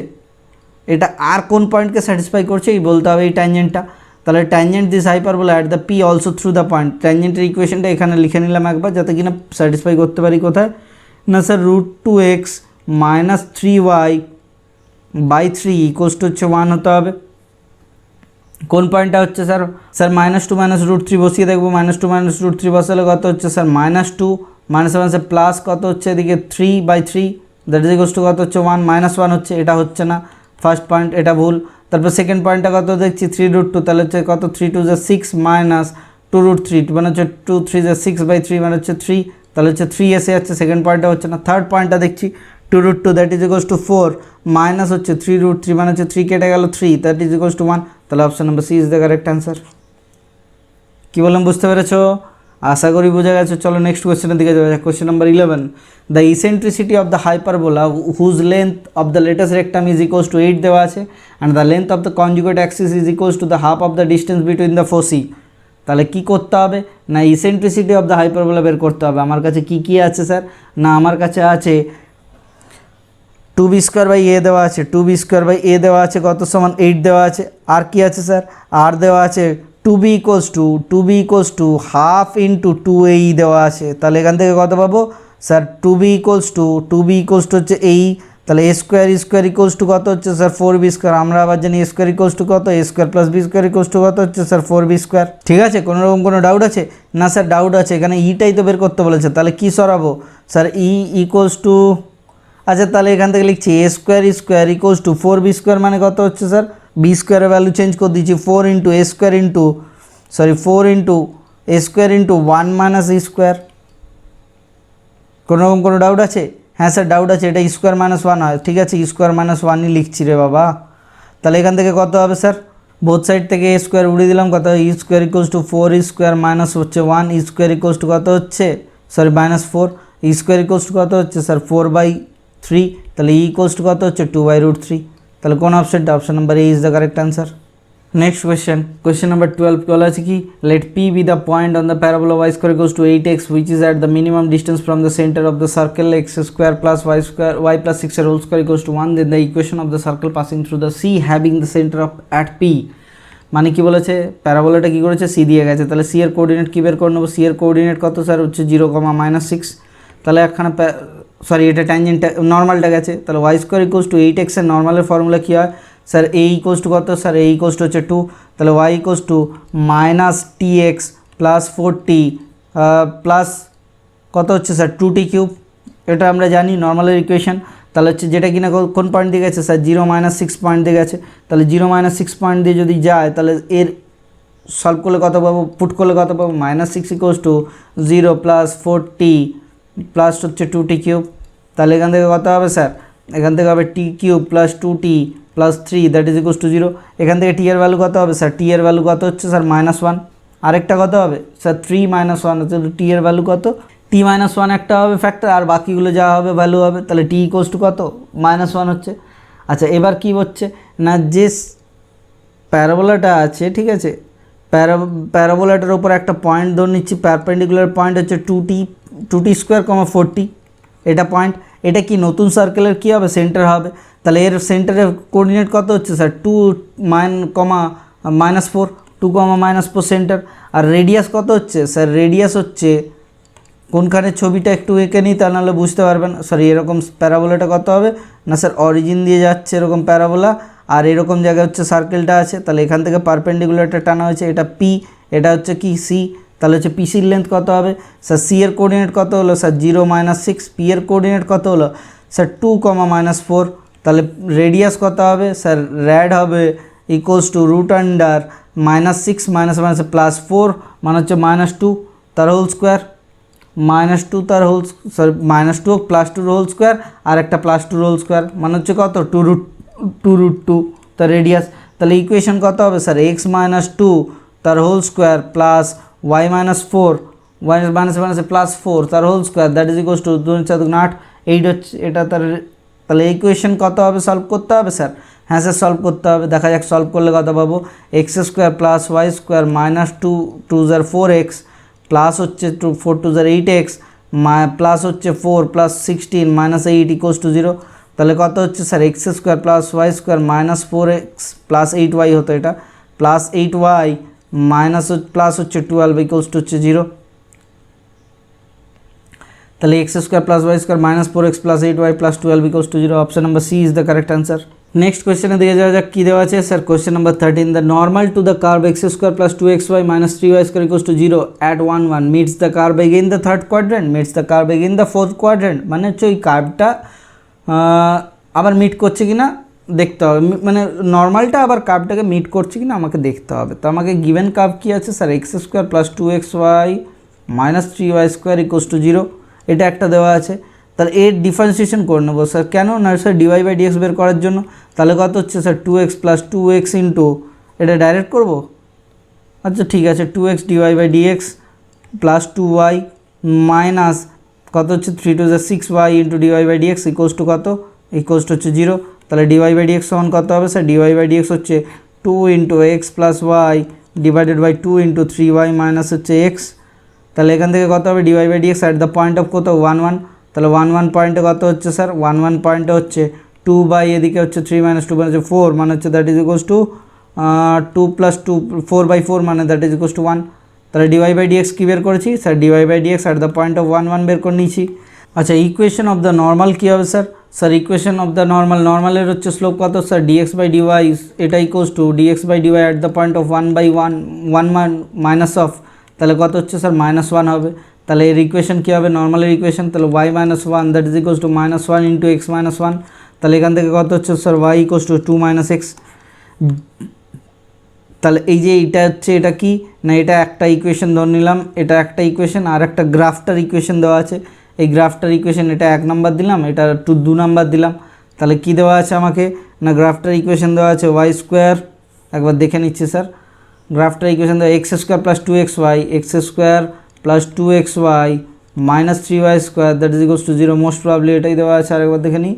এটা আর কোন পয়েন্টকে স্যাটিসফাই করছে এই বলতে হবে এই ট্যানজেন্টটা। তাহলে tangent this hyperbola at the P also through the point. ট্যানজেন্টের ইকুয়েশনটা এখানে লিখে নিলাম একবার, যাতে কিনা স্যাটিসফাই করতে পারি কোথায় না sir √2x - 3y/3 equals to হচ্ছে 1 হতে হবে। কোন পয়েন্টটা হচ্ছে স্যার? স্যার -2 - √3 বসিয়ে দেখবো, -2 - √3 বসালে কত হচ্ছে স্যার? -2 মাইনাসে প্লাস কত হচ্ছে এদিকে 3/3 দ্যাট ইজ ইকুয়ালস টু কত হচ্ছে 1 -1 হচ্ছে, এটা হচ্ছে না ফার্স্ট পয়েন্ট, এটা ভুল। তারপর সেকেন্ড পয়েন্টটা কত দেখছি 3√2, তাহলে হচ্ছে কত 3 2 6 মাইনাস 2√3 মানে হচ্ছে 2 3 6/3 মানে হচ্ছে 3, তাহলে হচ্ছে 3 এসে যাচ্ছে, সেকেন্ড পয়েন্টটা হচ্ছে না। থার্ড পয়েন্টটা দেখছি 2√2 that is equals to 4 minus হচ্ছে 3√3 মানে হচ্ছে 3 কেটে গেল 3 দ্যাট ইজ ইকুয়ালস টু 1। তাহলে option number C is the correct answer. কী বললাম বুঝতে পেরেছো? আশা করি বোঝা গেছে। চলো নেক্সট কোয়েশ্চেনের দিকে যাওয়া যাক। Question number 11, the eccentricity of the hyperbola whose length of the latus rectum is equals to 8 দেওয়া আছে, and the length of the conjugate axis is equals to the half of the distance between the foci. তাহলে কী করতে হবে না eccentricity of the hyperbola বের করতে হবে। আমার কাছে কি কি আছে স্যার? না আমার কাছে আছে 2b² দেওয়া আছে, 2b² দেওয়া আছে কত সমান 8 দেওয়া আছে। আর কি আছে স্যার, আর দেওয়া আছে 2b হাফ ইন্টু 2a দেওয়া আছে। তাহলে এখান থেকে কত পাবো স্যার, 2b হচ্ছে এই, তাহলে a স্কোয়ার কত হচ্ছে স্যার 4b²। আমরা আবার জানি a স্কোয়ার কত, a square plus b square কত হচ্ছে স্যার 4b²। ঠিক আছে, কোনো রকম কোনো ডাউট আছে না স্যার? ডাউট আছে, এখানে ইটাই তো বের করতে বলেছে, তাহলে কি সরাবো স্যার, ই ইকুয়ালস টু, আচ্ছা তাহলে এখান থেকে লিখছি a স্কোয়ার 4b² মানে কত হচ্ছে স্যার, b² ভ্যালু চেঞ্জ করে দিচ্ছি 4 into a square into 1 minus e square. কোনো রকম কোনো ডাউট আছে? হ্যাঁ স্যার ডাউট আছে, এটা স্কোয়ার মাইনাস 1 হয়, ঠিক আছে স্কোয়ার মাইনাস 1ই লিখছি রে বাবা। তাহলে এখান থেকে কত হবে স্যার, বোথ সাইড থেকে a স্কোয়ার উড়িয়ে দিলাম, কত ই স্কোয়ার 4e² মাইনাস হচ্ছে 1 ই স্কোয়ার কত হচ্ছে মাইনাস 4 ই স্কোয়ার কত হচ্ছে স্যার 4/3। তাহলে ই কত হচ্ছে 2/√3। তাহলে কোন অপশনটা, option number A is the correct answer. Next question number 12 বলা আছে কি, let P be the point on the parabola y square 8x which is at the minimum distance from the center of the circle x² plus y plus 6 whole square 1, then the equation of the circle passing through the c having the center of at p। মানে কি বলেছে, প্যারাবোলাটা কি করেছে, C দিয়ে গেছে, তাহলে C এর coordinate কী বের করে নেবো, সি এর কোঅর্ডিনেট কত স্যার হচ্ছে 0,-6। তাহলে একখানা সরি এটা ট্যানজেন্ট নর্মালটা গেছে, তাহলে y স্কোয়ার 8x এর নর্মালের ফর্মুলা কী হয় স্যার, a কত স্যার, a হচ্ছে 2, তাহলে y -tx plus 4t plus কত হচ্ছে স্যার 2t³। এটা আমরা জানি নর্মালের ইকুয়েশন। তাহলে হচ্ছে যেটা কিনা কোন পয়েন্ট দিয়ে গেছে স্যার, 0-6 পয়েন্ট দিয়ে গেছে। তাহলে 0-6 পয়েন্ট দিয়ে যদি যায়, তাহলে এর সলভ করলে কত পাবো, পুট করলে কত পাবো, -6 0 প্লাস 4t প্লাস হচ্ছে 2t³। তাহলে এখান থেকে কত হবে স্যার, এখান থেকে হবে t³ plus 2t plus 3 that is equals to 0। এখান থেকে টি এর ভ্যালু কত হবে স্যার, টি এর ভ্যালু কত হচ্ছে স্যার -1। আরেকটা কত হবে স্যার 3 - 1, তাহলে টি এর ভ্যালু কত, t - 1 একটা হবে ফ্যাক্টর, আর বাকিগুলো যা হবে ভ্যালু হবে। তাহলে টি ইকুয়ালস টু কত, -1 হচ্ছে। আচ্ছা এবার কি হচ্ছে না, যে প্যারাবোলাটা আছে, ঠিক আছে, প্যারাবোলাটার উপর একটা পয়েন্ট ধরে নিচ্ছি, পারপেন্ডিকুলার পয়েন্ট হচ্ছে 2t² 4t, এটা পয়েন্ট, এটা কি নতুন সার্কেলের কী হবে, সেন্টার হবে। তাহলে এর সেন্টারের কোঅর্ডিনেট কত হচ্ছে স্যার 2, -4 2, সেন্টার। আর রেডিয়াস কত হচ্ছে স্যার, রেডিয়াস হচ্ছে কোনখানে, ছবিটা একটু এঁকে নিই তা নাহলে বুঝতে পারবেন। সরি এরকম প্যারাবোলাটা কত হবে না স্যার, অরিজিন দিয়ে যাচ্ছে এরকম প্যারাবোলা, আর এরকম জায়গায় হচ্ছে সার্কেলটা আছে। তাহলে এখান থেকে পারপেন্ডিকুলারটা টানা হয়েছে, এটা পি, এটা হচ্ছে কি সি। তাহলে হচ্ছে পিসির লেন্থ কত হবে স্যার, সি এর কোঅর্ডিনেট কত হলো স্যার 0-6, পি এর কোঅর্ডিনেট কত হলো স্যার 2, -4। তাহলে রেডিয়াস কত হবে স্যার, র্যাড হবে ইকুয়ালস টু √6 -4 মানে হচ্ছে -2 তার হোল স্কোয়ার, -2 তার হোল, সরি -2 +2 হোল স্কোয়ার, আর একটা +2 হোল স্কোয়ার মানে হচ্ছে কত 2√2 তার রেডিয়াস। তাহলে ইকুয়েশন কত হবে স্যার, x - 2 তার হোল স্কোয়ার প্লাস y -4 +4 তার whole square that is equals to 2×4 8 হচ্ছে এটা তার। তাহলে ইকুয়েশন কত হবে, সলভ করতে হবে স্যার? হ্যাঁ স্যার সলভ করতে হবে, দেখা যাক সলভ করলে কত পাবো, x² plus y² -2 2 4x plus হচ্ছে 4 2 8x প্লাস হচ্ছে 4 প্লাস 16 -8 ইকুয়ালস টু 0। তাহলে কত হচ্ছে sir, x² plus y² -4x plus 8y হতো, এটা প্লাস 8y মাইনাস প্লাস হচ্ছে 12 ইকুয়ালস টু হচ্ছে 0। তাহলে x² plus y² -4x plus 8y plus 12 equals to 0। Option number C is the correct answer. Next কোয়েশ্চেনে দিয়ে যাওয়া যাক, কী দেওয়া আছে sir, question number 13, the normal to the curve x² plus 2xy minus 3y² equals to 0 at 1 1 meets the curve again the third quadrant, meets the curve again the fourth quadrant. মানে হচ্ছে ওই কার্ভটা আবার মিট করছে কিনা দেখতে হবে, মানে নর্মালটা আবার কার্ভটাকে মিট করছে কিনা আমাকে দেখতে হবে। তো আমাকে গিভেন কার্ভ কী আছে sir, x² plus 2xy minus 3y² equals to 0, এটা একটা দেওয়া আছে। তাহলে এর ডিফারেন্সিয়েশন করে নেবো স্যার, কেন না স্যার dy/dx বের করার জন্য। তাহলে কত হচ্ছে sir 2x plus 2x into, এটা ডাইরেক্ট করব, আচ্ছা ঠিক আছে 2x dy/dx plus 2y minus কত হচ্ছে 3 2 6y into dy/dx equals to কত, ইকুয়ালস টু হচ্ছে 0। তাহলে dy/dx সমান কত হবে স্যার, dy/dx হচ্ছে 2 into x plus y divided by 2 into 3y minus হচ্ছে এক্স। তাহলে এখান থেকে কত হবে dy/dx at the point of কত 1 1। তাহলে 1 1 পয়েন্টে কত হচ্ছে স্যার, 1 1 পয়েন্টে হচ্ছে টু বাই এদিকে হচ্ছে 3 - 2 মানে হচ্ছে 4 মানে হচ্ছে দ্যাট ইজ ইকুয়ালস টু 2 + 2 4/4 মানে দ্যাট ইজ ইকুয়ালস টু 1। তাহলে ডিওয়াই বাই ডিএক্স কী বের করেছি sir? Dy by dx at the point of 1 1 বের করে নিয়েছি। আচ্ছা ইকুয়েশন অফ দ্য নর্মাল কী হবে sir? Sir equation of the নর্মালের হচ্ছে স্লোপ কত স্যার? ডিএক্স বাই ডিওয়াই এটা equals to dx by dy at the point of 1/1 1 minus of, তাহলে কত হচ্ছে স্যার? -1 হবে। তাহলে এর ইকুয়েশন কী হবে? নর্মালের ইকুয়েশন, তাহলে y - 1 that is equals to -1 into x - 1, তাহলে এখান থেকে কত হচ্ছে sir? y equals to 2 - x। তাহলে এই যে এইটা হচ্ছে এটা কি না, এটা একটা ইকুয়েশন ধরে নিলাম, এটা একটা ইকুয়েশন, আর একটা গ্রাফটার ইকুয়েশন দেওয়া আছে। এই গ্রাফটার ইকুয়েশন এটা 1 নাম্বার দিলাম, এটা 2 নাম্বার দিলাম। তাহলে কি দেওয়া আছে আমাকে না, গ্রাফটার ইকুয়েশন দেওয়া আছে y স্কোয়ার, একবার দেখে নিচ্ছি স্যার। গ্রাফটার ইকুয়েশন দেওয়া x square plus 2xy, x square plus 2xy minus 3y square that is equals to 0, most probably এটাই দেওয়া আছে। আরেকবার দেখে নিই,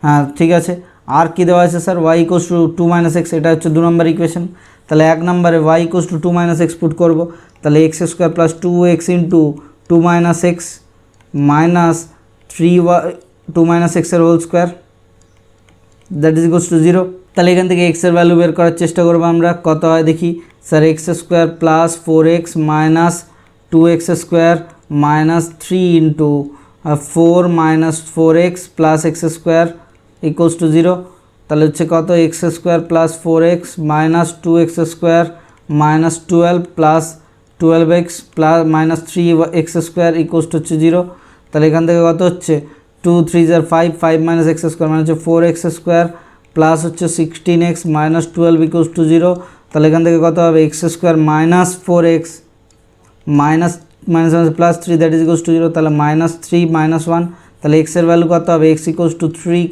হ্যাঁ ঠিক আছে। আর কি দেওয়া আছে sir? y equals to 2 - x, এটা হচ্ছে 2 নম্বর ইকুয়েশন। তাহলে 1 নম্বরে y equals to 2 - x put করবো, তাহলে x square plus 2x into 2 - x minus 3y 2 - x এর whole square that is equals to 0। তাহলে এখান থেকে x এর ভ্যালু বের করার চেষ্টা করবো আমরা, কত হয় দেখি sir? x square plus 4x minus 2x square minus 3 into 4 minus 4x plus x square equals to 0। তাহলে হচ্ছে কত? x square plus 4x minus 2x square minus 12 plus 12x plus minus 3x square equals to হচ্ছে 0। তাহলে এখান থেকে কত হচ্ছে? 2 3 = 5, 5 minus x square মানে হচ্ছে 4x স্কোয়ার প্লাস হচ্ছে 16x মাইনাস 12 ইকুয়ালস টু 0। তাহলে এখান থেকে কত হবে? x square minus 4x minus minus plus 3 that is equals to 0, তাহলে -3 - 1, তাহলে x এর ভ্যালু কত হবে? x ইকুয়ালস টু 3,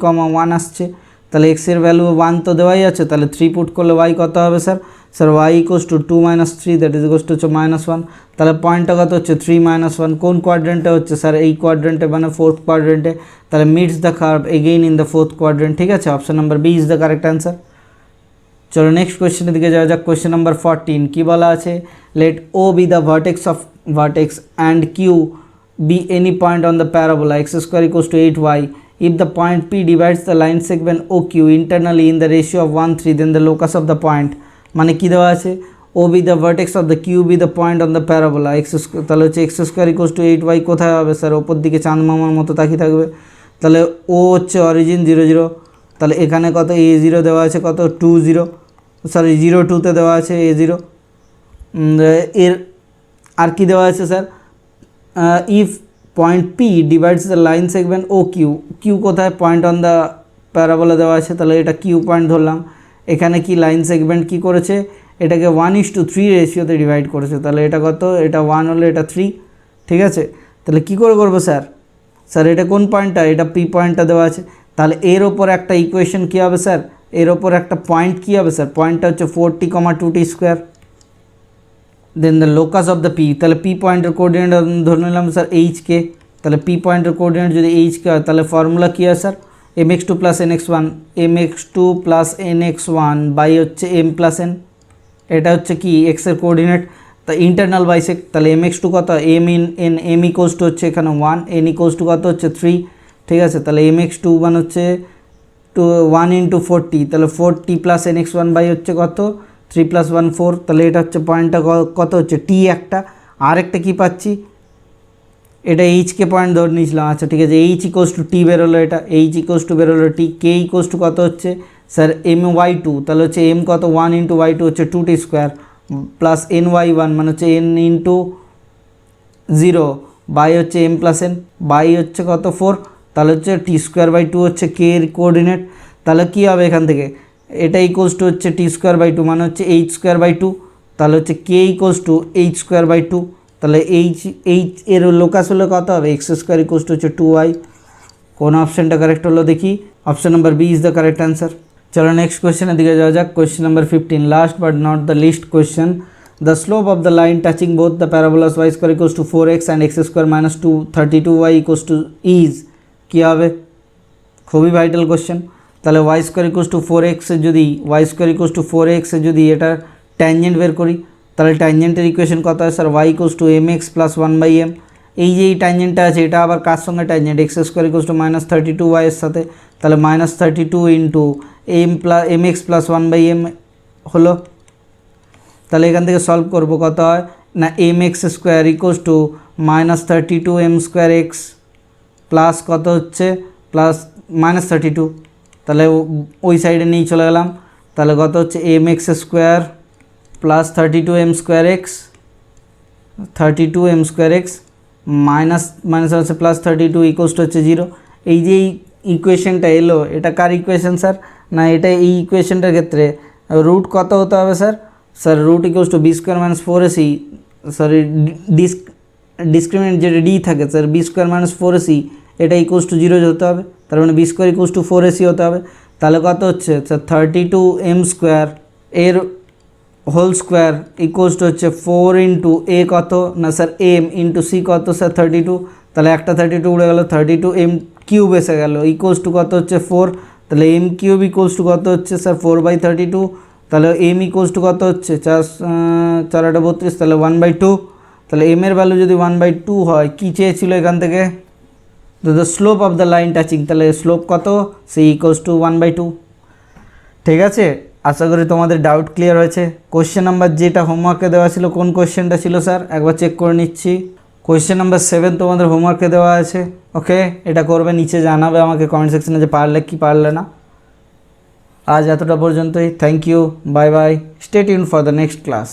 1 আসছে। তাহলে x এর ভ্যালু 1 তো দেওয়াই আছে, তাহলে 3 পুট করলে y কত হবে sir? Sir y equals to 2 - 3 that is equals to হচ্ছে -1। তাহলে পয়েন্টটা কত হচ্ছে? 3 - 1। কোন কোয়াড্রেন্টে হচ্ছে স্যার? এই কোয়াড্রেন্টে মানে 4th কোয়াড্রেন্টে। তাহলে meets the curve again in the 4th quadrant, ঠিক আছে? Option number B is the correct answer. চলো নেক্সট কোয়েশ্চেনের দিকে যাওয়া যাক। কোয়েশ্চেন নাম্বার 14 কী বলা আছে? Let O be the vertex and Q be any point on the parabola x square equals to 8y. If the point P divides the line segment OQ internally in the ratio of 1:3, then the locus of the point, মানে কী দেওয়া আছে? O be the vertex of the Q be the point on the parabola x square, তাহলে হচ্ছে x square equals to 8y কোথায় হবে sir? ওপর দিকে চাঁদ মামার মতো তাকিয়ে থাকবে। তাহলে ও হচ্ছে অরিজিন 0 0, তাহলে এখানে কত? a0 দেওয়া আছে, কত? 2 0, সরি 0 2তে দেওয়া আছে a0। এর আর কি দেওয়া আছে sir? If point P divides the line segment O Q, Q কোথায়? পয়েন্ট অন দ্য প্যারাবোলা দেওয়া আছে, তাহলে এটা কিউ পয়েন্ট ধরলাম। এখানে কি লাইন সেগমেন্ট কি করেছে? এটাকে 1:3 রেশিওতে ডিভাইড করেছে, তাহলে এটা কত? এটা 1 হলে এটা 3, ঠিক আছে? তাহলে কি করে করবো স্যার? স্যার এটা কোন পয়েন্টটা? এটা P পয়েন্টটা দেওয়া আছে, তাহলে এর ওপর একটা ইকুয়েশন কী হবে স্যার? এর ওপর একটা পয়েন্ট কী হবে স্যার? পয়েন্টটা হচ্ছে 4t, 2t square, then the locus of the P, তাহলে P পয়েন্টের কোঅর্ডিনেট ধরে নিলাম স্যার HK, তাহলে P পয়েন্টের কোঅর্ডিনেট যদি HK হয় তাহলে ফর্মুলা কী হয় sir? mx2 plus nx1, mx2 plus nx1 by হচ্ছে m প্লাস n, এটা হচ্ছে কি এক্সের কোঅর্ডিনেট, তা ইন্টারনাল বাইসেক, তাহলে mx2 কত? m in n, m equals to হচ্ছে এখানে 1, n ইকোয়ালস টু কত হচ্ছে 3, ঠিক আছে? তাহলে mx2 মানে হচ্ছে 1 × 40, তাহলে 4t প্লাস nx1 বাই হচ্ছে কত? 3 + 1 4, তাহলে এটা হচ্ছে পয়েন্টটা কত হচ্ছে? t একটা, আরেকটা কি পাচ্ছি? এটা এইচকে পয়েন্ট ধরে নিয়েছিলাম, আচ্ছা ঠিক আছে। এইচ ইকোয়ালস টু টি বেরোলো, এটা এইচ ইকোয়ালস টু বেরোলো টি, কে ইকোয়ালস টু কত হচ্ছে স্যার? my2, তাহলে হচ্ছে m কত? 1 × y2 হচ্ছে 2t স্কোয়ার প্লাস ny1 মানে হচ্ছে n × 0 বাই হচ্ছে m প্লাস n বাই হচ্ছে কত? 4, তাহলে হচ্ছে টি স্কোয়ার বাই 2 হচ্ছে কে এর কোঅর্ডিনেট, তাহলে কী হবে এখান থেকে? এটা ইকোয়ালস টু হচ্ছে টি স্কোয়ার বাই 2 মানে হচ্ছে এইচ স্কোয়ার বাই 2, তাহলে হচ্ছে k equals to h square by 2, তাহলে এইচ এর লোকাস হলে কত হবে? এক্স স্কোয়ার ইকোয়ালস টু হচ্ছে 2y। কোন অপশানটা কারেক্ট হলো দেখি? Option number B is the correct answer. চলো নেক্সট কোয়েশ্চেনের দিকে যাওয়া যাক। Question number 15, last but not the least question. The slope of the line touching both the parabolas y square equals to 4x and x square minus 32y equals to is, কী হবে? খুবই vital question. তাহলে y square equals to 4x যদি y square equals to 4x যদি এটা tangent বের করি, তাহলে ট্যানজেন্টের ইকুয়েশন কত হয় sir? y equals to mx plus 1/m। এই যে এই ট্যানজেন্টটা আছে এটা আবার কার সঙ্গে tangent? X square equals two -32y এর সাথে, তাহলে -32 into M x plus 1/m হলো। তাহলে এখান থেকে সলভ করব, কত হয় না m x square equals to -32m²x plus কত হচ্ছে প্লাস -32, তাহলে ওই সাইডে নিয়ে চলে গেলাম। তাহলে কত হচ্ছে m x square plus 32m²x minus minus হচ্ছে প্লাস 32 ইকুয়ালস টু হচ্ছে 0। এই যে ইকুয়েশনটা এলো এটা কার ইকুয়েশন স্যার, না এটা এই ইকুয়েশনটার ক্ষেত্রে রুট কত হতে হবে sir, sir root equals to B square minus 4ac, sorry discriminant যেটা ডি থাকে sir B square minus 4ac এটা ইকুয়ালস টু 0 হতে হবে, তার মানে B square equals two 4ac হতে হবে। তাহলে কত হচ্ছে স্যার 32m² এর হোল স্কোয়ার ইকুয়ালস টু হচ্ছে 4 ইন্টু এ কত না স্যার এম ইন্টু সি কত স্যার 32, তাহলে একটা 32 উড়ে গেল, 32m³ এসে গেল ইকুয়ালস টু কত হচ্ছে 4, তাহলে m³ ইকুয়ালস টু কত হচ্ছে স্যার 4/32, তাহলে m ইকুয়ালস টু কত হচ্ছে 4×8=32, তাহলে 1/2, তাহলে m এর ভ্যালু যদি 1/2 হয় কী চেয়েছিল এখান থেকে, তো the slope of the line touching, তাহলে স্লোপ কত সি ইকুয়ালস টু 1/2। ঠিক আছে, আশা করি তোমাদের ডাউট ক্লিয়ার হয়েছে। কোয়েশ্চেন নাম্বার যেটা হোমওয়ার্কে দেওয়া ছিল কোন কোয়েশ্চেনটা ছিল স্যার একবার চেক করে নিচ্ছি। কোয়েশ্চেন নাম্বার 7 তোমাদের হোমওয়ার্কে দেওয়া আছে। ওকে, এটা করবে, নিচে জানাবে আমাকে কমেন্ট সেকশনে যে পারলে কি পারলে না। আজ এতটা পর্যন্তই, thank you, bye bye, stay tune for the next class.